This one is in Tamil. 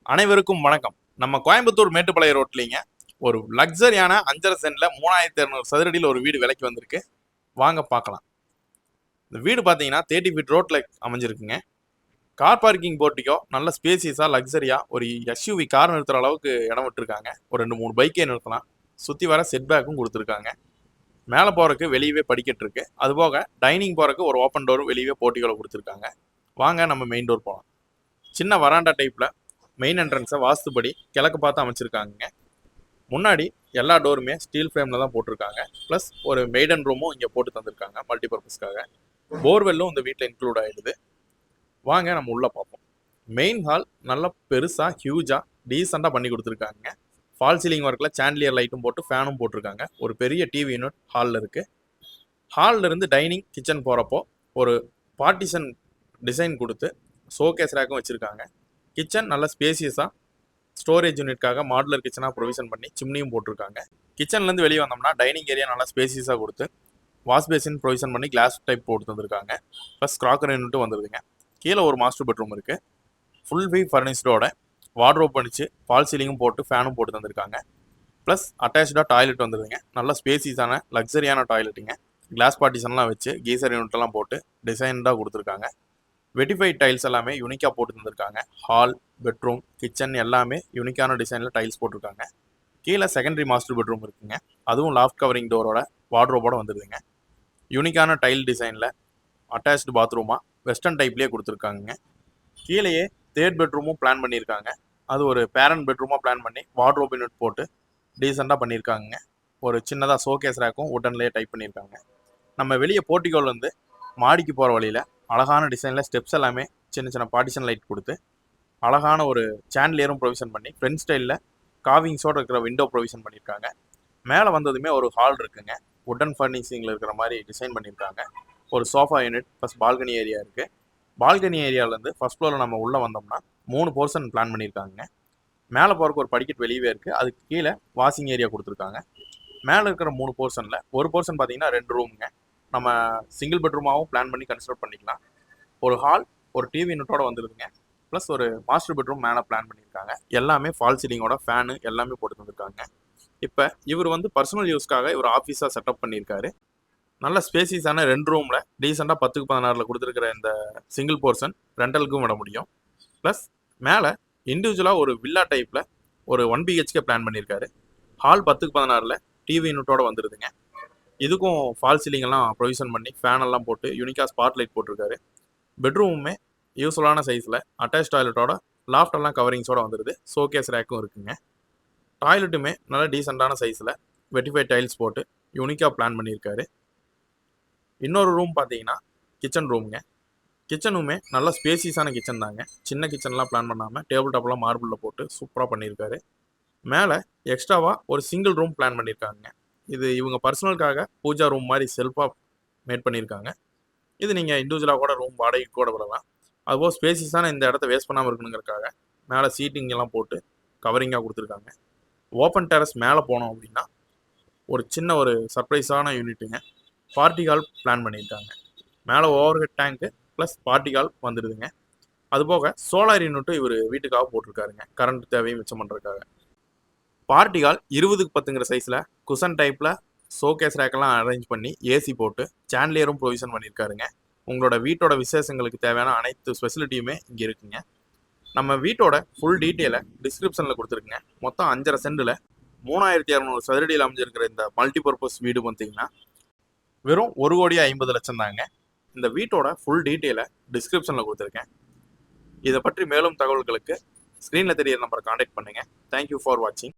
அனைவருக்கும் வணக்கம். நம்ம கோயம்புத்தூர் மேட்டுப்பாளையம் ரோட்லிங்க ஒரு லக்ஸரியான 5.5 சென்ட்ல 3200 சதுரடியில் ஒரு வீடு விலைக்கு வந்திருக்கு. வாங்க பார்க்கலாம். இந்த வீடு பார்த்தீங்கன்னா 30 ஃபீட் ரோட்ல அமைஞ்சிருக்குங்க. கார் பார்க்கிங் போர்ட்டிக்கோ நல்ல ஸ்பேசியஸா லக்ஸரியா ஒரு எஸ்யூவி கார் நிறுத்துற அளவுக்கு இடம் விட்டுருக்காங்க. ஒரு 2-3 பைக்கே நிறுத்தலாம். சுற்றி வர செட் பேக்கும் கொடுத்துருக்காங்க. மேலே போகிறக்கு வெளியவே படிக்கட்டு இருக்கு. அதுபோக டைனிங் போகிறக்கு ஒரு ஓப்பன் டோரும் வெளியவே போர்ட்டிக்கோல கொடுத்துருக்காங்க. வாங்க நம்ம மெயின் டோர் போகலாம். சின்ன வராண்டா டைப்பில் மெயின் என்ட்ரன்ஸை வாஸ்துபடி கிழக்கு பார்த்து அமைச்சிருக்காங்க. முன்னாடி எல்லா டோருமே ஸ்டீல் ஃப்ரேமில் தான் போட்டிருக்காங்க. ப்ளஸ் ஒரு மெய்டன் ரூமும் இங்கே போட்டு தந்திருக்காங்க மல்டிபர்பஸ்க்காக. போர்வெல்லும் இந்த வீட்டில் இன்க்ளூட் ஆகிடுது. வாங்க நம்ம உள்ளே பார்ப்போம். மெயின் ஹால் நல்லா பெருசாக ஹியூஜாக டீசெண்டாக பண்ணி கொடுத்துருக்காங்க. ஃபால் சீலிங் ஒர்க்கில் சாண்ட்லியர் லைட்டும் போட்டு ஃபேனும் போட்டிருக்காங்க. ஒரு பெரிய டிவி யூனிட் ஹாலில் இருக்குது. ஹாலில் இருந்து டைனிங் கிச்சன் போகிறப்போ ஒரு பார்ட்டிஷன் டிசைன் கொடுத்து ஷோகேஸ் ரேக்கும் வச்சுருக்காங்க. கிச்சன் நல்ல ஸ்பேசியஸாக ஸ்டோரேஜ் யூனிட்காக மாடுலர் கிச்சனாக ப்ரொவிஷன் பண்ணி சிம்னியும் போட்டிருக்காங்க. கிச்சன்லேருந்து வெளியே வந்தோம்னா டைனிங் ஏரியா நல்லா ஸ்பேசியஸாக கொடுத்து வாஷ் பேசின் ப்ரொவிஷன் பண்ணி கிளாஸ் டைப் போட்டு தந்திருக்காங்க. ப்ளஸ் கிராக்கர் யூனிட்டும் வந்துருதுங்க. கீழே ஒரு மாஸ்டர் பெட்ரூம் இருக்குது. ஃபுல் வி ஃபர்னிஷ்டோட வார்ட்ரோப் பண்ணிச்சு ஃபால் சீலிங்கும் போட்டு ஃபேனும் போட்டு தந்திருக்காங்க. ப்ளஸ் அட்டாச்சாக டாய்லெட் வந்துடுதுங்க. நல்ல ஸ்பேசியஸான லக்ஸரியான டாய்லெட்டுங்க. கிளாஸ் பார்ட்டிஷன்லாம் வச்சு கீசர் யூனிட்லாம் போட்டு டிசைன்டாக கொடுத்துருக்காங்க. வெட்டிஃபைட் டைல்ஸ் எல்லாமே யூனிக்காக போட்டு தந்திருக்காங்க. ஹால், பெட்ரூம், கிச்சன் எல்லாமே யூனிக்கான டிசைனில் டைல்ஸ் போட்டிருக்காங்க. கீழே செகண்டரி மாஸ்டர் பெட்ரூம் இருக்குங்க. அதுவும் லாஃப்ட் கவரிங் டோரோட வார்ட்ரோபோட வந்துடுதுங்க. யூனிக்கான டைல் டிசைனில் அட்டாச்டு பாத்ரூமாக வெஸ்டர்ன் டைப்லேயே கொடுத்துருக்காங்க. கீழேயே தேர்ட் பெட்ரூமும் பிளான் பண்ணியிருக்காங்க. அது ஒரு பேரண்ட் பெட்ரூமாக பிளான் பண்ணி வார்ட்ரோப் யூனிட் போட்டு டீசெண்டாக பண்ணியிருக்காங்க. ஒரு சின்னதாக ஷோகேஸ் ரேக்கும் உடன்லேயே டைப் பண்ணியிருக்காங்க. நம்ம வெளியே போர்ட்டிகோலேருந்து மாடிக்கு போகிற வழியில் அழகான டிசைனில் ஸ்டெப்ஸ் எல்லாமே சின்ன சின்ன பார்ட்டிஷன் லைட் கொடுத்து அழகான ஒரு சாண்ட்லியரும் ப்ரொவிஷன் பண்ணி ஃப்ரெண்ட் ஸ்டைலில் காவிங்ஸோடு இருக்கிற விண்டோ ப்ரொவிஷன் பண்ணியிருக்காங்க. மேலே வந்ததுமே ஒரு ஹால் இருக்குங்க. உடன் ஃபர்னிஷிங்கில் இருக்கிற மாதிரி டிசைன் பண்ணியிருக்காங்க. ஒரு sofa unit plus balcony area இருக்குது. பால்கனி ஏரியாவிலேருந்து ஃபஸ்ட் ஃப்ளோரில் நம்ம உள்ளே வந்தோம்னா 3 போர்ஷன் பிளான் பண்ணியிருக்காங்க. மேலே போகிறக்கு ஒரு படிக்கட் வெளியவே இருக்குது. அதுக்கு கீழே வாஷிங் ஏரியா கொடுத்துருக்காங்க. மேலே இருக்கிற 3 போர்ஷனில் ஒரு போர்ஷன் பார்த்தீங்கன்னா 2 ரூமுங்க. நம்ம சிங்கிள் பெட்ரூமாகவும் பிளான் பண்ணி கன்சிடர் பண்ணிக்கலாம். ஒரு ஹால், ஒரு டிவி யூனிட்டோட வந்துருதுங்க. ப்ளஸ் ஒரு மாஸ்டர் பெட்ரூம் மேலே பிளான் பண்ணியிருக்காங்க. எல்லாமே ஃபால் சீலிங்கோட ஃபேனு எல்லாமே போட்டு தந்திருக்காங்க. இப்போ இவர் பர்சனல் யூஸ்க்காக இவர் ஆஃபீஸாக செட்டப் பண்ணியிருக்காரு. நல்ல ஸ்பேசியஸான 2 ரூமில் டீசெண்டாக 10-16 கொடுத்துருக்கிற இந்த சிங்கிள் போர்ஷன் ரெண்டலுக்கும் விட முடியும். ப்ளஸ் மேலே இண்டிவிஜுவலாக ஒரு வில்லா டைப்பில் ஒரு 1 BHK பிளான் பண்ணியிருக்காரு. ஹால் 10-16 டிவி யூனிட்டோட வந்துடுதுங்க. இதுக்கும் ஃபால் சீலிங் எல்லாம் ப்ரொவிஷன் பண்ணி ஃபேன் எல்லாம் போட்டு யூனிக்காக ஸ்பாட் லைட் போட்டிருக்காரு. பெட்ரூமுமே யூஸ்ஃபுல்லான சைஸில் அட்டாச் டாய்லெட்டோட லாஃப்ட் எல்லாம் கவரிங்ஸோட வந்துடுது. ஷோகேஸ் ரேக்கும் இருக்குங்க. டாய்லெட்டுமே நல்ல டீசெண்டான சைஸில் வெட்டிஃபை டைல்ஸ் போட்டு யூனிக்காக பிளான் பண்ணியிருக்காரு. இன்னொரு ரூம் பார்த்தீங்கன்னா கிச்சன் ரூமுங்க. கிச்சனுமே நல்ல ஸ்பேசியஸான கிச்சன் தாங்க. சின்ன கிச்சன்லாம் பிளான் பண்ணாமல் டேபிள் டாப்லாம் மார்பிளில் போட்டு சூப்பராக பண்ணியிருக்காரு. மேலே எக்ஸ்ட்ராவாக ஒரு சிங்கிள் ரூம் பிளான் பண்ணியிருக்காங்க. இது இவங்க பர்சனலுக்காக பூஜா ரூம் மாதிரி செல்ஃபாக மேட் பண்ணியிருக்காங்க. இது நீங்கள் இண்டிவிஜுவலாக கூட ரூம் வாடகைக்கு கூட விடலாம். அதுபோல் ஸ்பேசியஸான இந்த இடத்த வேஸ்ட் பண்ணாமல் இருக்கணுங்கிறதுக்காக மேலே சீட்டிங் எல்லாம் போட்டு கவரிங்காக கொடுத்துருக்காங்க. ஓப்பன் டெரஸ் மேலே போனோம் அப்படின்னா ஒரு சின்ன ஒரு சர்ப்ரைஸான யூனிட்டுங்க. பார்ட்டி ஹால் பிளான் பண்ணியிருக்காங்க. மேலே ஓவர் ஹெட் டேங்க்கு ப்ளஸ் பார்ட்டி ஹால் வந்துடுதுங்க. அதுபோக சோலார் யூனிட்டும் இவர் வீட்டுக்காக போட்டிருக்காருங்க. கரண்ட் தேவையும் மிச்சம் பண்ணுறதுக்காக. பார்ட்டி ஹால் 20x10 சைஸில் குஷன் டைப்பில் ஷோகேஸ் ரேக்கெல்லாம் அரேஞ்ச் பண்ணி ஏசி போட்டு சாண்ட்லியரும் ப்ரொவிஷன் பண்ணியிருக்காருங்க. உங்களோட வீட்டோட விசேஷங்களுக்கு தேவையான அனைத்து ஃபெசிலிட்டியுமே இங்கே இருக்குங்க. நம்ம வீட்டோட ஃபுல் டீட்டெயிலை டிஸ்கிரிப்ஷனில் கொடுத்துருக்குங்க. மொத்தம் 5.5 சென்டில் 3200 சதுரடியில் அமைஞ்சிருக்கிற இந்த மல்டிபர்பஸ் வீடு பார்த்தீங்கன்னா வெறும் 1,50,00,000 தாங்க. இந்த வீட்டோட ஃபுல் டீட்டெயிலை டிஸ்கிரிப்ஷனில் கொடுத்துருக்கேன். இதை பற்றி மேலும் தகவல்களுக்கு ஸ்க்ரீனில் தெரியிற நம்பரை காண்டாக்ட் பண்ணுங்கள். தேங்க்யூ ஃபார் வாட்சிங்.